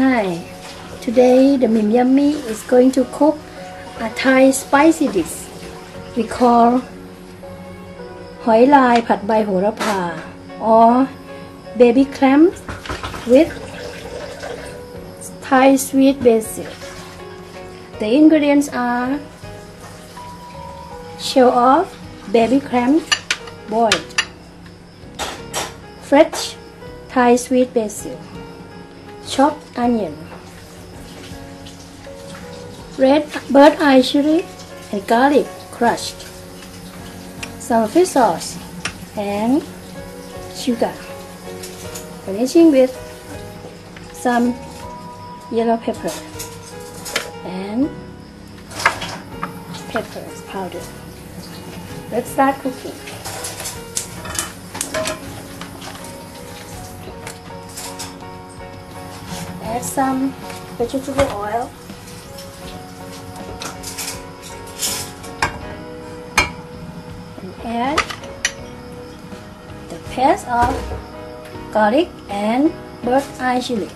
Hi, today the Mim Yummy is going to cook a Thai spicy dish we call หอยลายผัดใบโหระพา or baby clams with Thai sweet basil. The ingredients are shell of baby clams boiled, fresh Thai sweet basil, chopped onion, red bird eye chili and garlic crushed, some fish sauce and sugar, garnishing with some yellow pepper and peppers powder. Let's start cooking. Add some vegetable oil, and add the paste of garlic and bird eye chili,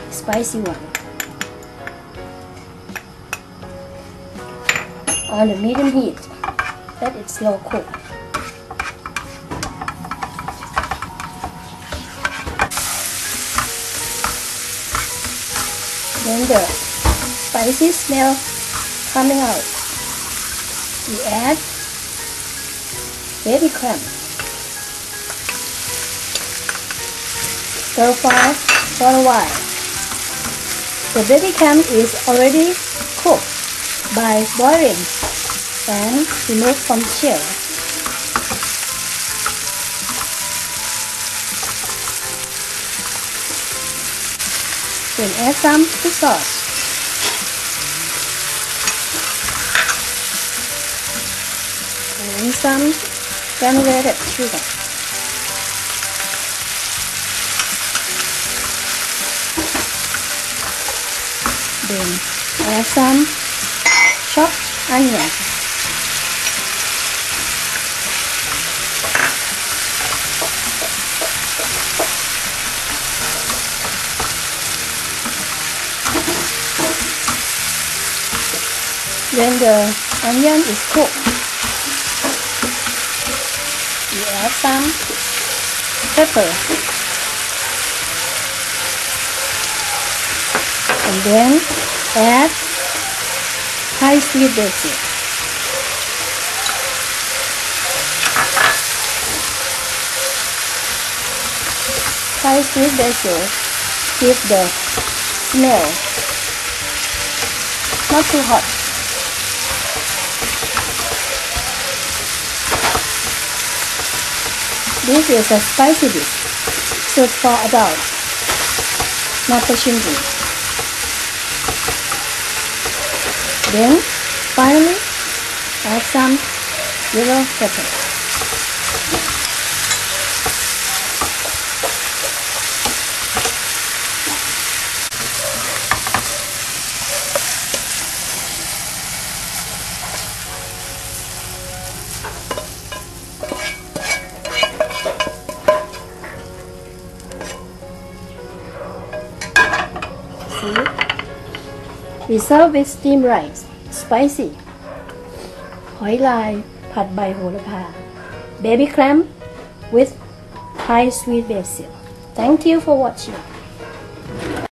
spicy one, on a medium heat. Let it slow cook. When the spicy smell coming out, we add baby clam. Stir fry for a while. The baby clam is already cooked by boiling and remove from shell. Then add some fish sauce and some granulated sugar. Then add some chopped onion. When the onion is cooked, we add some pepper and then add Thai sweet basil. Thai sweet basil gives the smell, not too hot. This is a spicy dish, suited for adults, not for children. Then, finally, add some yellow pepper. We serve with steamed rice, spicy, หอยลายผัดใบโหระพา baby clam with Thai sweet basil. Thank you for watching.